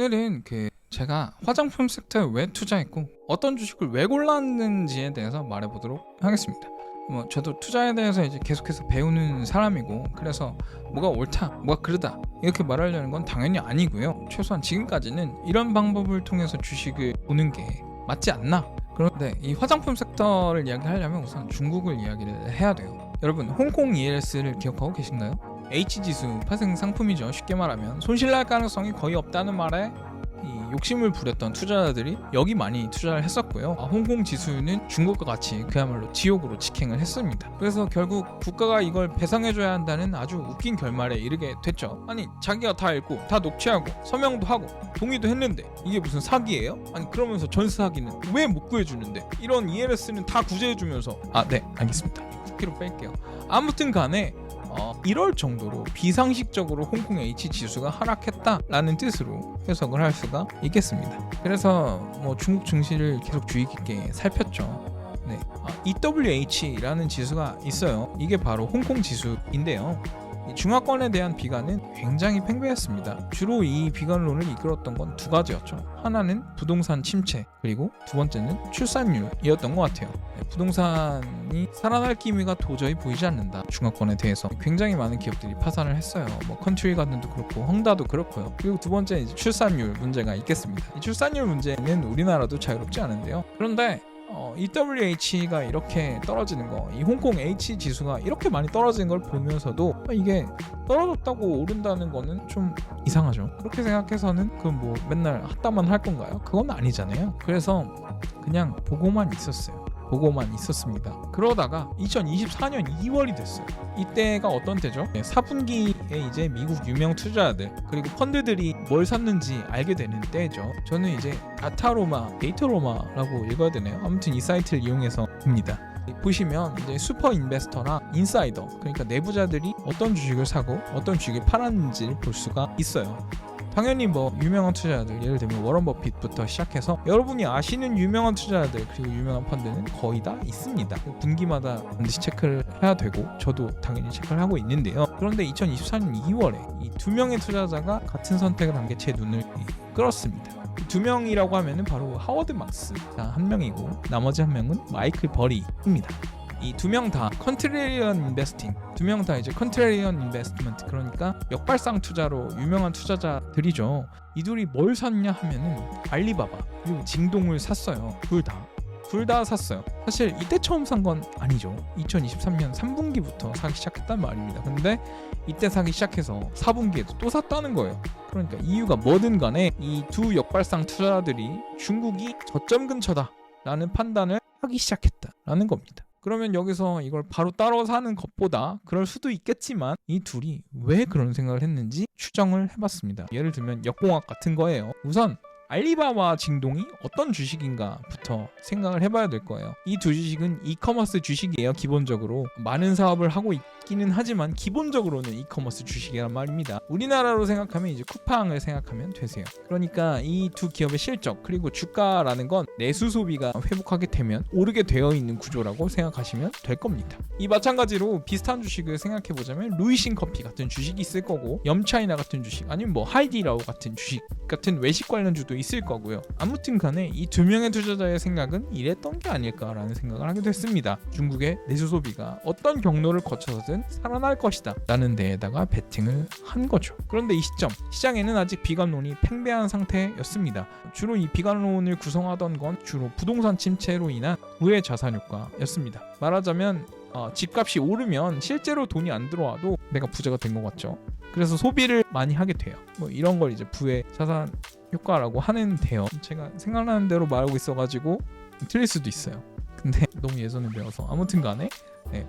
오늘은 제가 화장품 섹터에 왜 투자했고 어떤 주식을 왜 골랐는지에 대해서 말해보도록 하겠습니다. 저도 투자에 대해서 이제 계속해서 배우는 사람이고, 그래서 뭐가 옳다, 뭐가 그르다 이렇게 말하려는 건 당연히 아니고요. 최소한 지금까지는 이런 방법을 통해서 주식을 보는 게 맞지 않나. 그런데 이 화장품 섹터를 이야기하려면 우선 중국을 이야기를 해야 돼요. 여러분, 홍콩 ELS를 기억하고 계신가요? H지수 파생 상품이죠. 쉽게 말하면 손실날 가능성이 거의 없다는 말에 이 욕심을 부렸던 투자자들이 여기 많이 투자를 했었고요. 홍콩 지수는 중국과 같이 그야말로 지옥으로 직행을 했습니다. 그래서 결국 국가가 이걸 배상해줘야 한다는 아주 웃긴 결말에 이르게 됐죠. 아니, 자기가 다 읽고 다 녹취하고 서명도 하고 동의도 했는데 이게 무슨 사기예요? 아니, 그러면서 전세 사기는 왜 못 구해주는데, 이런 ELS는 다 구제해주면서 네, 알겠습니다. 쿠키로 뺄게요. 아무튼 간에 이럴 정도로 비상식적으로 홍콩 H지수가 하락했다라는 뜻으로 해석을 할 수가 있겠습니다. 그래서 중국 증시를 계속 주의 깊게 살폈죠. 네, EWH라는 지수가 있어요. 이게 바로 홍콩 지수인데요. 중화권에 대한 비관은 굉장히 팽배했습니다. 주로 이 비관론을 이끌었던 건 두 가지였죠. 하나는 부동산 침체, 그리고 두 번째는 출산율이었던 것 같아요. 부동산이 살아날 기미가 도저히 보이지 않는다. 중화권에 대해서 굉장히 많은 기업들이 파산을 했어요. 컨트리 가든도 그렇고 헝다도 그렇고요. 그리고 두 번째는 이제 출산율 문제가 있겠습니다. 이 출산율 문제는 우리나라도 자유롭지 않은데요. 그런데 EWH가 이렇게 떨어지는 거, 이 홍콩 H 지수가 이렇게 많이 떨어지는 걸 보면서도 이게 떨어졌다고 오른다는 거는 좀 이상하죠. 그렇게 생각해서는 맨날 핫담만 할 건가요? 그건 아니잖아요. 그래서 그냥 보고만 있었습니다. 그러다가 2024년 2월이 됐어요. 이때가 어떤 때죠? 4분기에 이제 미국 유명 투자자들 그리고 펀드들이 뭘 샀는지 알게 되는 때죠. 저는 이제 데이터로마라고 읽어야 되나요? 아무튼 이 사이트를 이용해서 봅니다. 보시면 이제 슈퍼 인베스터나 인사이더, 그러니까 내부자들이 어떤 주식을 사고 어떤 주식을 팔았는지를 볼 수가 있어요. 당연히 유명한 투자자들, 예를 들면 워런 버핏부터 시작해서 여러분이 아시는 유명한 투자자들 그리고 유명한 펀드는 거의 다 있습니다. 분기마다 반드시 체크를 해야 되고 저도 당연히 체크를 하고 있는데요. 그런데 2024년 2월에 이 두 명의 투자자가 같은 선택을 한 게 제 눈을 끌었습니다. 두 명이라고 하면은 바로 하워드 막스가 한 명이고 나머지 한 명은 마이클 버리입니다. 이 두 명 다 컨트레리언 인베스팅, 두 명 다 이제 컨트레리언 인베스트먼트, 그러니까 역발상 투자로 유명한 투자자들이죠. 이 둘이 뭘 샀냐 하면은 알리바바 그리고 징동을 샀어요. 둘 다 샀어요. 사실 이때 처음 산 건 아니죠. 2023년 3분기부터 사기 시작했단 말입니다. 근데 이때 사기 시작해서 4분기에도 또 샀다는 거예요. 그러니까 이유가 뭐든 간에 이 두 역발상 투자자들이 중국이 저점 근처다 라는 판단을 하기 시작했다라는 겁니다. 그러면 여기서 이걸 바로 따로 사는 것보다 그럴 수도 있겠지만 이 둘이 왜 그런 생각을 했는지 추정을 해봤습니다. 예를 들면 역공학 같은 거예요. 우선 알리바바 징동이 어떤 주식인가부터 생각을 해봐야 될 거예요. 이 두 주식은 이커머스 주식이에요. 기본적으로 많은 사업을 하고 있기는 하지만 기본적으로는 이커머스 주식이란 말입니다. 우리나라로 생각하면 이제 쿠팡을 생각하면 되세요. 그러니까 이 두 기업의 실적 그리고 주가라는 건 내수 소비가 회복하게 되면 오르게 되어 있는 구조라고 생각하시면 될 겁니다. 이 마찬가지로 비슷한 주식을 생각해보자면 루이신 커피 같은 주식이 있을 거고, 염차이나 같은 주식, 아니면 하이디라오 같은 주식 같은 외식 관련주도 있을 거고요. 아무튼 간에 이 두 명의 투자자의 생각은 이랬던 게 아닐까라는 생각을 하게 됐습니다. 중국의 내수 소비가 어떤 경로를 거쳐서든 살아날 것이다 라는 데에다가 베팅을 한 거죠. 그런데 이 시점, 시장에는 아직 비관론이 팽배한 상태였습니다. 주로 이 비관론을 구성하던 건 주로 부동산 침체로 인한 부의 자산 효과였습니다. 말하자면 집값이 오르면 실제로 돈이 안 들어와도 내가 부자가 된 것 같죠. 그래서 소비를 많이 하게 돼요. 이런 걸 이제 부의 자산 효과라고 하는데요. 제가 생각나는 대로 말하고 있어가지고 틀릴 수도 있어요. 근데 너무 예전에 배워서 아무튼 간에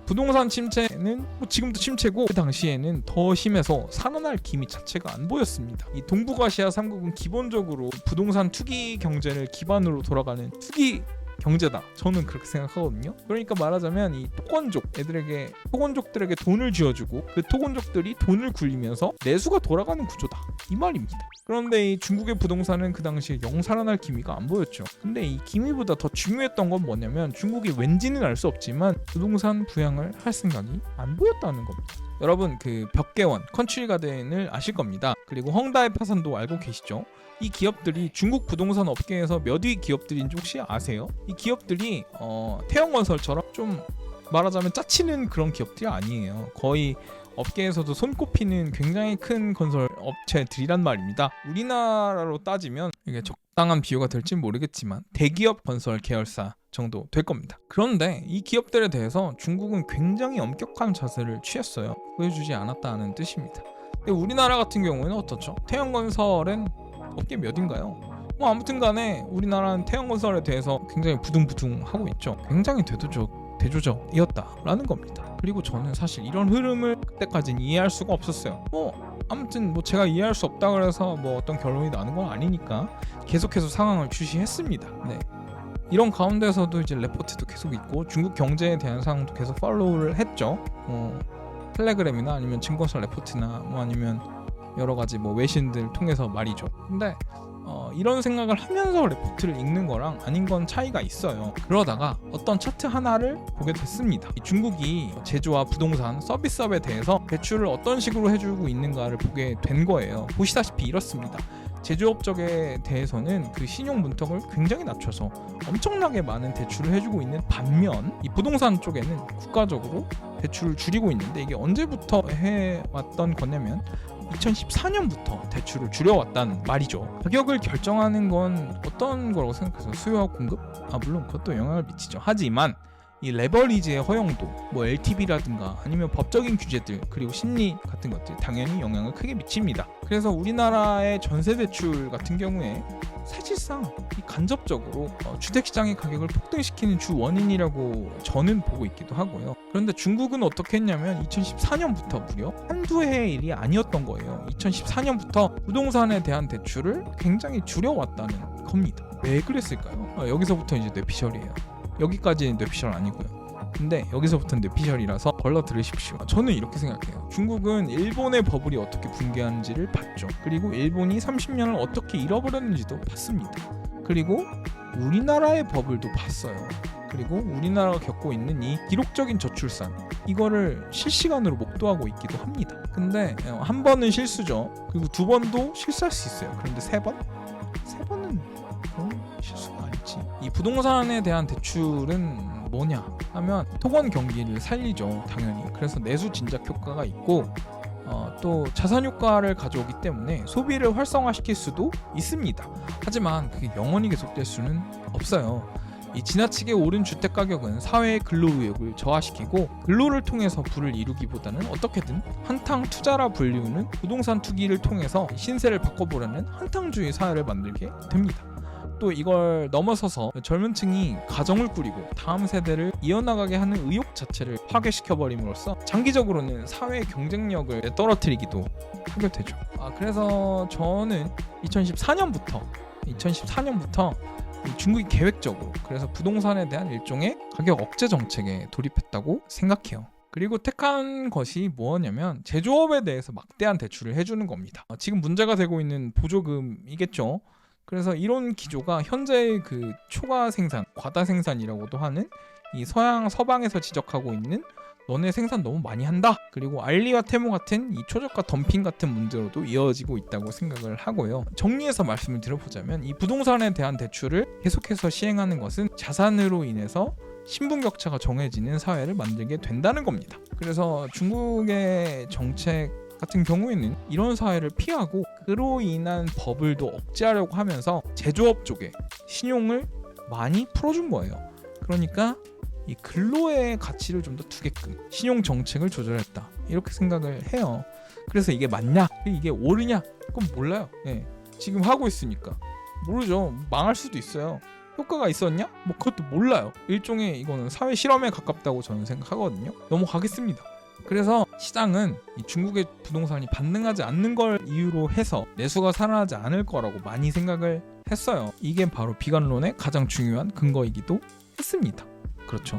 부동산 침체는 지금도 침체고 그 당시에는 더 심해서 살아날 기미 자체가 안 보였습니다. 이 동북아시아 3국은 기본적으로 부동산 투기 경제를 기반으로 돌아가는 투기 경제다. 저는 그렇게 생각하거든요. 그러니까 말하자면 이 토건족들에게 돈을 쥐어주고 그 토건족들이 돈을 굴리면서 내수가 돌아가는 구조다. 이 말입니다. 그런데 이 중국의 부동산은 그 당시에 영 살아날 기미가 안 보였죠. 근데 이 기미보다 더 중요했던 건 뭐냐면 중국이 왠지는 알 수 없지만 부동산 부양을 할 생각이 안 보였다는 겁니다. 여러분 그 벽개원, 컨트리 가든을 아실 겁니다. 그리고 헝다이 파산도 알고 계시죠? 이 기업들이 중국 부동산 업계에서 몇 위 기업들인지 혹시 아세요? 이 기업들이 태영건설처럼 좀 말하자면 짜치는 그런 기업들이 아니에요. 거의 업계에서도 손꼽히는 굉장히 큰 건설 업체들이란 말입니다. 우리나라로 따지면 이게 적당한 비유가 될지 모르겠지만 대기업 건설 계열사 정도 될 겁니다. 그런데 이 기업들에 대해서 중국은 굉장히 엄격한 자세를 취했어요. 보여주지 않았다는 뜻입니다. 근데 우리나라 같은 경우에는 어떻죠? 태영건설은 업계 몇인가요? 아무튼 간에 우리나라는 태영건설에 대해서 굉장히 부둥부둥하고 있죠. 굉장히 대조적이었다라는 겁니다. 그리고 저는 사실 이런 흐름을 그때까지는 이해할 수가 없었어요. 아무튼 제가 이해할 수 없다 그래서 어떤 결론이 나는 건 아니니까 계속해서 상황을 주시했습니다. 네. 이런 가운데서도 이제 레포트도 계속 있고 중국 경제에 대한 상황도 계속 팔로우를 했죠. 텔레그램이나 아니면 증권사 레포트나 아니면 여러 가지 외신들 통해서 말이죠. 근데 이런 생각을 하면서 레포트를 읽는 거랑 아닌 건 차이가 있어요. 그러다가 어떤 차트 하나를 보게 됐습니다. 중국이 제조와 부동산 서비스업에 대해서 대출을 어떤 식으로 해주고 있는가를 보게 된 거예요. 보시다시피 이렇습니다. 제조업 쪽에 대해서는 그 신용 문턱을 굉장히 낮춰서 엄청나게 많은 대출을 해주고 있는 반면 이 부동산 쪽에는 국가적으로 대출을 줄이고 있는데 이게 언제부터 해왔던 거냐면 2014년부터 대출을 줄여왔다는 말이죠. 가격을 결정하는 건 어떤 거라고 생각해서 수요와 공급? 물론 그것도 영향을 미치죠. 하지만 이 레버리지의 허용도 LTV라든가 아니면 법적인 규제들 그리고 심리 같은 것들 당연히 영향을 크게 미칩니다. 그래서 우리나라의 전세대출 같은 경우에 사실상 간접적으로 주택시장의 가격을 폭등시키는 주 원인이라고 저는 보고 있기도 하고요. 그런데 중국은 어떻게 했냐면 2014년부터 무려 한두 해의 일이 아니었던 거예요. 2014년부터 부동산에 대한 대출을 굉장히 줄여왔다는 겁니다. 왜 그랬을까요? 여기서부터 이제 뇌피셜이에요. 여기까지는 뇌피셜 아니고요. 근데 여기서부터는 뇌피셜이라서 걸러 들으십시오. 저는 이렇게 생각해요. 중국은 일본의 버블이 어떻게 붕괴하는지를 봤죠. 그리고 일본이 30년을 어떻게 잃어버렸는지도 봤습니다. 그리고 우리나라의 버블도 봤어요. 그리고 우리나라가 겪고 있는 이 기록적인 저출산 이거를 실시간으로 목도하고 있기도 합니다. 근데 한 번은 실수죠. 그리고 두 번도 실수할 수 있어요. 그런데 세 번? 세 번은 실수가 아니지. 이 부동산에 대한 대출은 뭐냐 하면 토건 경기를 살리죠. 당연히. 그래서 내수 진작 효과가 있고 또 자산 효과를 가져오기 때문에 소비를 활성화시킬 수도 있습니다. 하지만 그게 영원히 계속될 수는 없어요. 이 지나치게 오른 주택 가격은 사회의 근로 의욕을 저하시키고 근로를 통해서 부를 이루기보다는 어떻게든 한탕 투자라 불리우는 부동산 투기를 통해서 신세를 바꿔보려는 한탕주의 사회를 만들게 됩니다. 또 이걸 넘어서서 젊은 층이 가정을 꾸리고 다음 세대를 이어나가게 하는 의욕 자체를 파괴시켜버림으로써 장기적으로는 사회의 경쟁력을 떨어뜨리기도 하게 되죠. 그래서 저는 2014년부터 중국이 계획적으로 그래서 부동산에 대한 일종의 가격 억제 정책에 돌입했다고 생각해요. 그리고 택한 것이 뭐냐면 제조업에 대해서 막대한 대출을 해주는 겁니다. 지금 문제가 되고 있는 보조금이겠죠. 그래서 이런 기조가 현재의 그 초과 생산, 과다 생산이라고도 하는 이 서방에서 지적하고 있는 너네 생산 너무 많이 한다. 그리고 알리와 테무 같은 이 초저가 덤핑 같은 문제로도 이어지고 있다고 생각을 하고요. 정리해서 말씀을 드려보자면 이 부동산에 대한 대출을 계속해서 시행하는 것은 자산으로 인해서 신분격차가 정해지는 사회를 만들게 된다는 겁니다. 그래서 중국의 정책 같은 경우에는 이런 사회를 피하고 그로 인한 버블도 억제하려고 하면서 제조업 쪽에 신용을 많이 풀어준 거예요. 그러니까 이 근로의 가치를 좀 더 두게끔 신용 정책을 조절했다 이렇게 생각을 해요. 그래서 이게 맞냐? 이게 옳으냐? 그건 몰라요. 지금 하고 있으니까 모르죠. 망할 수도 있어요. 효과가 있었냐? 그것도 몰라요. 일종의 이거는 사회 실험에 가깝다고 저는 생각하거든요. 넘어가겠습니다. 그래서 시장은 이 중국의 부동산이 반등하지 않는 걸 이유로 해서 내수가 살아나지 않을 거라고 많이 생각을 했어요. 이게 바로 비관론의 가장 중요한 근거이기도 했습니다. 그렇죠.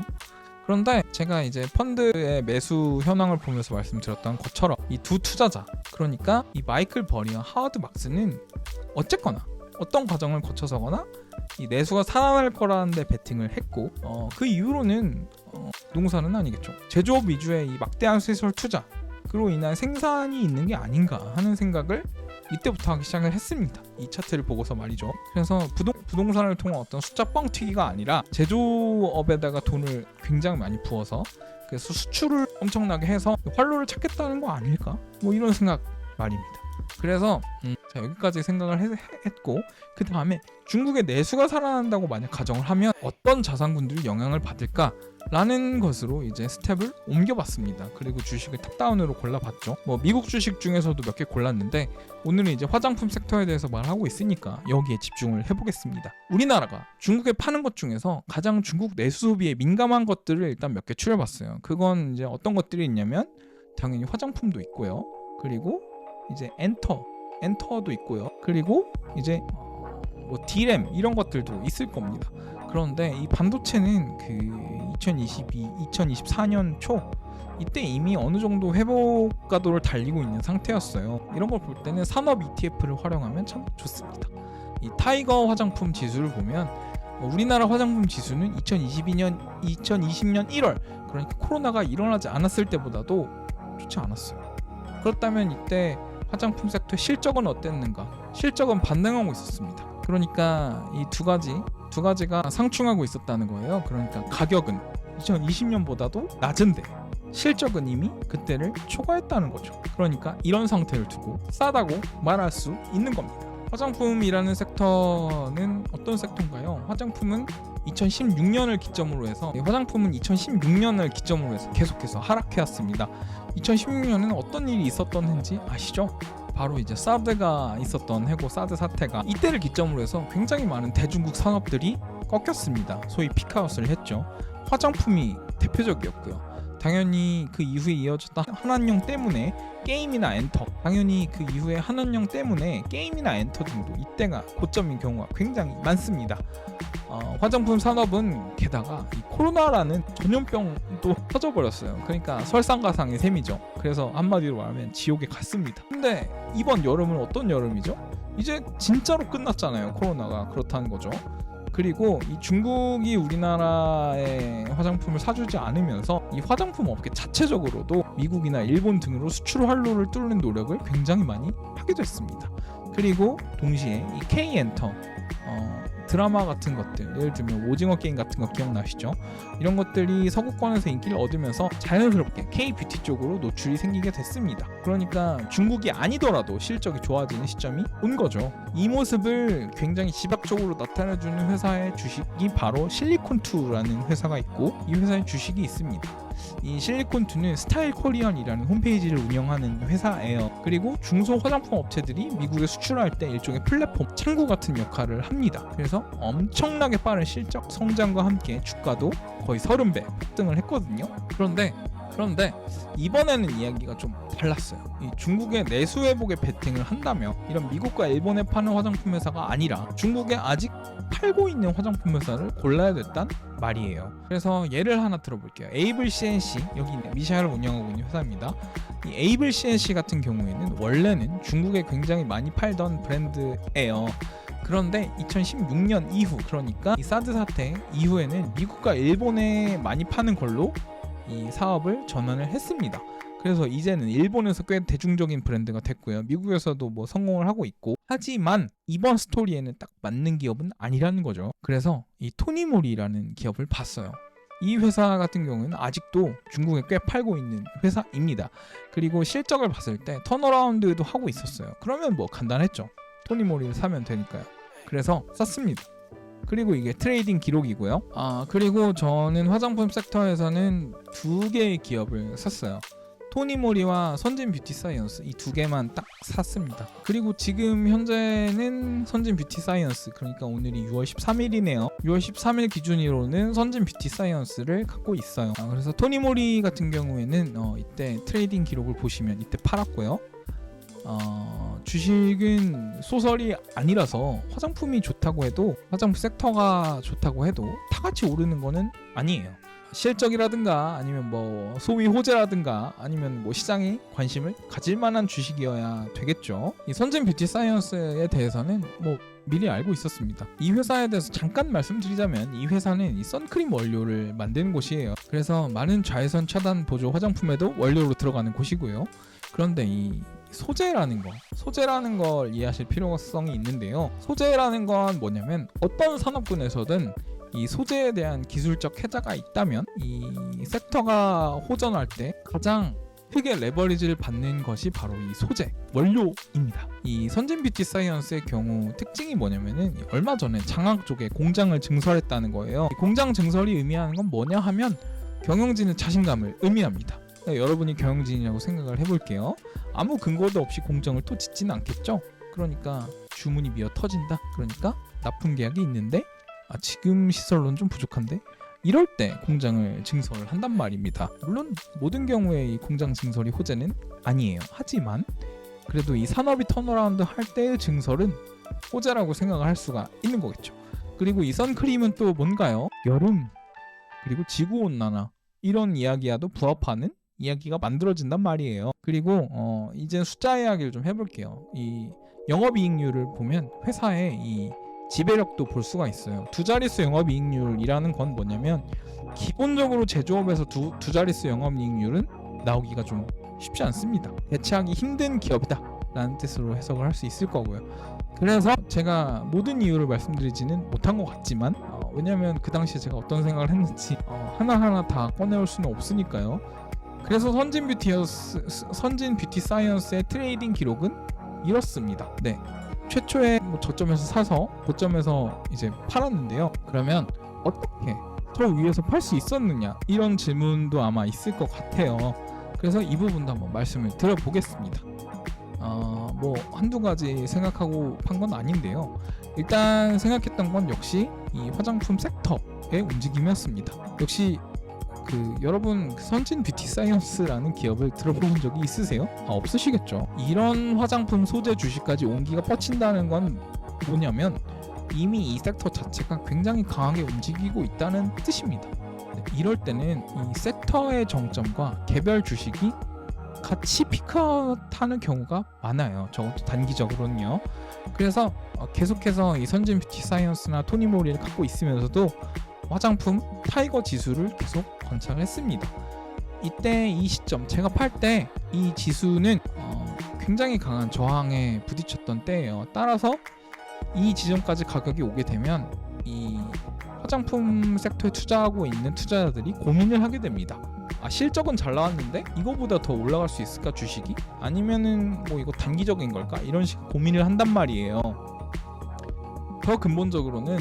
그런데 제가 이제 펀드의 매수 현황을 보면서 말씀드렸던 것처럼 이 두 투자자, 그러니까 이 마이클 버리와 하워드 막스는 어쨌거나 어떤 과정을 거쳐서거나 이 내수가 살아날 거라는 데 베팅을 했고 그 이후로는 부동산은 아니겠죠. 제조업 위주의 이 막대한 시설 투자 그로 인한 생산이 있는 게 아닌가 하는 생각을 이때부터 하기 시작을 했습니다. 이 차트를 보고서 말이죠. 그래서 부동산을 통한 어떤 숫자 뻥튀기가 아니라 제조업에다가 돈을 굉장히 많이 부어서 그래서 수출을 엄청나게 해서 활로를 찾겠다는 거 아닐까? 뭐 이런 생각 말입니다. 그래서 자, 여기까지 생각을 했고 그 다음에 중국의 내수가 살아난다고 만약 가정을 하면 어떤 자산군들이 영향을 받을까? 라는 것으로 이제 스텝을 옮겨봤습니다. 그리고 주식을 탑다운으로 골라봤죠. 뭐 미국 주식 중에서도 몇 개 골랐는데 오늘은 이제 화장품 섹터에 대해서 말하고 있으니까 여기에 집중을 해보겠습니다. 우리나라가 중국에 파는 것 중에서 가장 중국 내수 소비에 민감한 것들을 일단 몇 개 추려봤어요. 그건 이제 어떤 것들이 있냐면 당연히 화장품도 있고요. 그리고 이제 엔터도 있고요. 그리고 이제 뭐 D램 이런 것들도 있을 겁니다. 그런데 이 반도체는 그 2024년 초 이때 이미 어느 정도 회복 가도를 달리고 있는 상태였어요. 이런 걸 볼 때는 산업 ETF를 활용하면 참 좋습니다. 이 타이거 화장품 지수를 보면 우리나라 화장품 지수는 2020년 1월 그러니까 코로나가 일어나지 않았을 때보다도 좋지 않았어요. 그렇다면 이때 화장품 섹터의 실적은 어땠는가? 실적은 반등하고 있었습니다. 그러니까 이 두 가지가 상충하고 있었다는 거예요. 그러니까 가격은 2020년보다도 낮은데 실적은 이미 그때를 초과했다는 거죠. 그러니까 이런 상태를 두고 싸다고 말할 수 있는 겁니다. 화장품이라는 섹터는 어떤 섹터인가요? 화장품은 2016년을 기점으로 해서 계속해서 하락해왔습니다. 2016년에는 어떤 일이 있었던지 아시죠? 바로 이제 사드가 있었던 해고 사드 사태가 이때를 기점으로 해서 굉장히 많은 대중국 산업들이 꺾였습니다. 소위 피크아웃을 했죠. 화장품이 대표적이었고요. 당연히 그 이후에 이어졌던 한한령 때문에 게임이나 엔터, 당연히 그 이후에 한한령 때문에 게임이나 엔터 등도 이때가 고점인 경우가 굉장히 많습니다. 화장품 산업은 게다가 이 코로나라는 전염병도 터져버렸어요. 그러니까 설상가상의 셈이죠. 그래서 한마디로 말하면 지옥에 갔습니다. 근데 이번 여름은 어떤 여름이죠? 이제 진짜로 끝났잖아요. 코로나가 그렇다는 거죠. 그리고 이 중국이 우리나라의 화장품을 사주지 않으면서 이 화장품 업계 자체적으로도 미국이나 일본 등으로 수출 활로를 뚫는 노력을 굉장히 많이 하게 됐습니다. 그리고 동시에 이 K-엔터 드라마 같은 것들, 예를 들면 오징어 게임 같은 거 기억나시죠? 이런 것들이 서구권에서 인기를 얻으면서 자연스럽게 K-뷰티 쪽으로 노출이 생기게 됐습니다. 그러니까 중국이 아니더라도 실적이 좋아지는 시점이 온 거죠. 이 모습을 굉장히 지박적으로 나타내주는 회사의 주식이 바로 실리콘2라는 회사가 있고 이 회사의 주식이 있습니다. 이 실리콘2는 스타일 코리언이라는 홈페이지를 운영하는 회사예요. 그리고 중소 화장품 업체들이 미국에 수출할 때 일종의 플랫폼, 창구 같은 역할을 합니다. 그래서 엄청나게 빠른 실적 성장과 함께 주가도 거의 30배 폭등을 했거든요. 그런데 이번에는 이야기가 좀 달랐어요. 이 중국의 내수 회복에 베팅을 한다며 이런 미국과 일본에 파는 화장품 회사가 아니라 중국에 아직 팔고 있는 화장품 회사를 골라야 됐단 말이에요. 그래서 예를 하나 들어볼게요. 에이블 CNC, 여기 있는 미샤를 운영하고 있는 회사입니다. 이 에이블 CNC 같은 경우에는 원래는 중국에 굉장히 많이 팔던 브랜드예요. 그런데 2016년 이후, 그러니까 이 사드 사태 이후에는 미국과 일본에 많이 파는 걸로 이 사업을 전환을 했습니다. 그래서 이제는 일본에서 꽤 대중적인 브랜드가 됐고요. 미국에서도 뭐 성공을 하고 있고, 하지만 이번 스토리에는 딱 맞는 기업은 아니라는 거죠. 그래서 이 토니모리라는 기업을 봤어요. 이 회사 같은 경우는 아직도 중국에 꽤 팔고 있는 회사입니다. 그리고 실적을 봤을 때 턴어라운드도 하고 있었어요. 그러면 뭐 간단했죠. 토니모리를 사면 되니까요. 그래서 샀습니다. 그리고 이게 트레이딩 기록이고요. 그리고 저는 화장품 섹터에서는 두 개의 기업을 샀어요. 토니모리와 선진 뷰티 사이언스, 이 두 개만 딱 샀습니다. 그리고 지금 현재는 선진 뷰티 사이언스, 그러니까 오늘이 6월 13일이네요. 6월 13일 기준으로는 선진 뷰티 사이언스를 갖고 있어요. 그래서 토니모리 같은 경우에는 이때 트레이딩 기록을 보시면 이때 팔았고요. 주식은 소설이 아니라서 화장품이 좋다고 해도, 화장품 섹터가 좋다고 해도 다 같이 오르는 거는 아니에요. 실적이라든가 아니면 뭐 소위 호재라든가 아니면 뭐 시장에 관심을 가질 만한 주식이어야 되겠죠. 이 선진 뷰티 사이언스에 대해서는 뭐 미리 알고 있었습니다. 이 회사에 대해서 잠깐 말씀드리자면 이 회사는 이 선크림 원료를 만드는 곳이에요. 그래서 많은 자외선 차단 보조 화장품에도 원료로 들어가는 곳이고요. 그런데 이 소재라는 걸 이해하실 필요성이 있는데요. 소재라는 건 뭐냐면 어떤 산업군에서든 이 소재에 대한 기술적 혜자가 있다면 이 섹터가 호전할 때 가장 크게 레버리지를 받는 것이 바로 이 소재, 원료입니다. 이 선진 뷰티 사이언스의 경우 특징이 뭐냐면은 얼마 전에 장학 쪽에 공장을 증설했다는 거예요. 이 공장 증설이 의미하는 건 뭐냐 하면 경영진의 자신감을 의미합니다. 그러니까 여러분이 경영진이라고 생각을 해볼게요. 아무 근거도 없이 공장을 또 짓지는 않겠죠. 그러니까 주문이 미어 터진다. 그러니까 납품 계약이 있는데 지금 시설로는 좀 부족한데 이럴 때 공장을 증설을 한단 말입니다. 물론 모든 경우에 이 공장 증설이 호재는 아니에요. 하지만 그래도 이 산업이 턴어라운드 할 때의 증설은 호재라고 생각을 할 수가 있는 거겠죠. 그리고 이 선크림은 또 뭔가요? 여름 그리고 지구온난화 이런 이야기와도 부합하는 이야기가 만들어진단 말이에요. 그리고 이제 숫자 이야기를 좀 해볼게요. 이 영업이익률을 보면 회사의 이 지배력도 볼 수가 있어요. 두 자릿수 영업이익률이라는 건 뭐냐면 기본적으로 제조업에서 두 자릿수 영업이익률은 나오기가 좀 쉽지 않습니다. 대체하기 힘든 기업이다 라는 뜻으로 해석을 할 수 있을 거고요. 그래서 제가 모든 이유를 말씀드리지는 못한 것 같지만 왜냐면 그 당시에 제가 어떤 생각을 했는지 하나하나 다 꺼내올 수는 없으니까요. 그래서 선진 뷰티 사이언스의 트레이딩 기록은 이렇습니다. 네. 최초에 저점에서 사서 고점에서 이제 팔았는데요. 그러면 어떻게 저 위에서 팔 수 있었느냐 이런 질문도 아마 있을 것 같아요. 그래서 이 부분도 한번 말씀을 드려보겠습니다. 뭐 한두 가지 생각하고 판 건 아닌데요. 일단 생각했던 건 역시 이 화장품 섹터의 움직임이었습니다. 역시 여러분 선진 뷰티 사이언스라는 기업을 들어본 적이 있으세요? 없으시겠죠. 이런 화장품 소재 주식까지 온기가 뻗친다는 건 뭐냐면 이미 이 섹터 자체가 굉장히 강하게 움직이고 있다는 뜻입니다. 이럴 때는 이 섹터의 정점과 개별 주식이 같이 피크아웃하는 경우가 많아요. 적어도 단기적으로는요. 그래서 계속해서 이 선진 뷰티 사이언스나 토니모리를 갖고 있으면서도 화장품 타이거 지수를 계속 관찰했습니다. 이때 이 시점 제가 팔 때 이 지수는 굉장히 강한 저항에 부딪혔던 때예요. 따라서 이 지점까지 가격이 오게 되면 이 화장품 섹터에 투자하고 있는 투자자들이 고민을 하게 됩니다. 실적은 잘 나왔는데 이거보다 더 올라갈 수 있을까 주식이? 아니면은 뭐 이거 단기적인 걸까? 이런 식 고민을 한단 말이에요. 더 근본적으로는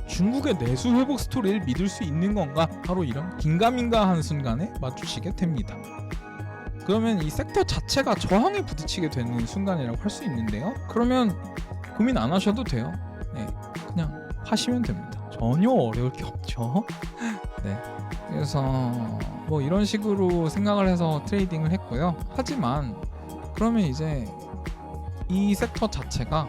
중국의 내수 회복 스토리를 믿을 수 있는 건가? 바로 이런 긴가민가한 순간에 마주치게 됩니다. 그러면 이 섹터 자체가 저항에 부딪히게 되는 순간이라고 할 수 있는데요. 그러면 고민 안 하셔도 돼요. 네, 그냥 하시면 됩니다. 전혀 어려울 게 없죠. 네, 그래서 뭐 이런 식으로 생각을 해서 트레이딩을 했고요. 하지만 그러면 이제 이 섹터 자체가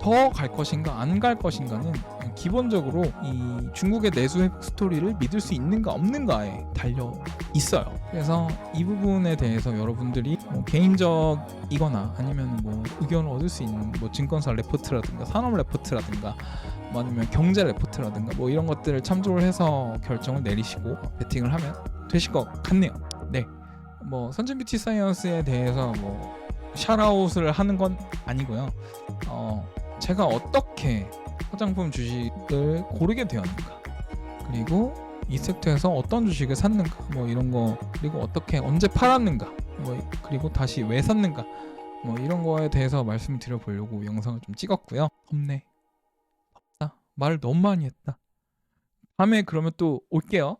더 갈 것인가 안 갈 것인가는 기본적으로 이 중국의 내수 회복 스토리를 믿을 수 있는가 없는가에 달려 있어요. 그래서 이 부분에 대해서 여러분들이 뭐 개인적이거나 아니면 뭐 의견을 얻을 수 있는 뭐 증권사 레포트라든가 산업 레포트라든가 뭐 아니면 경제 레포트라든가 뭐 이런 것들을 참조를 해서 결정을 내리시고 베팅을 하면 되실 것 같네요. 네, 뭐 선진 뷰티 사이언스에 대해서 뭐 샤라웃을 하는 건 아니고요. 제가 어떻게 화장품 주식을 고르게 되었는가, 그리고 이 섹터에서 어떤 주식을 샀는가, 뭐 이런 거, 그리고 어떻게 언제 팔았는가, 뭐 그리고 다시 왜 샀는가, 뭐 이런 거에 대해서 말씀을 드려보려고 영상을 좀 찍었고요. 덥네, 덥다, 말을 너무 많이 했다. 다음에 그러면 또 올게요.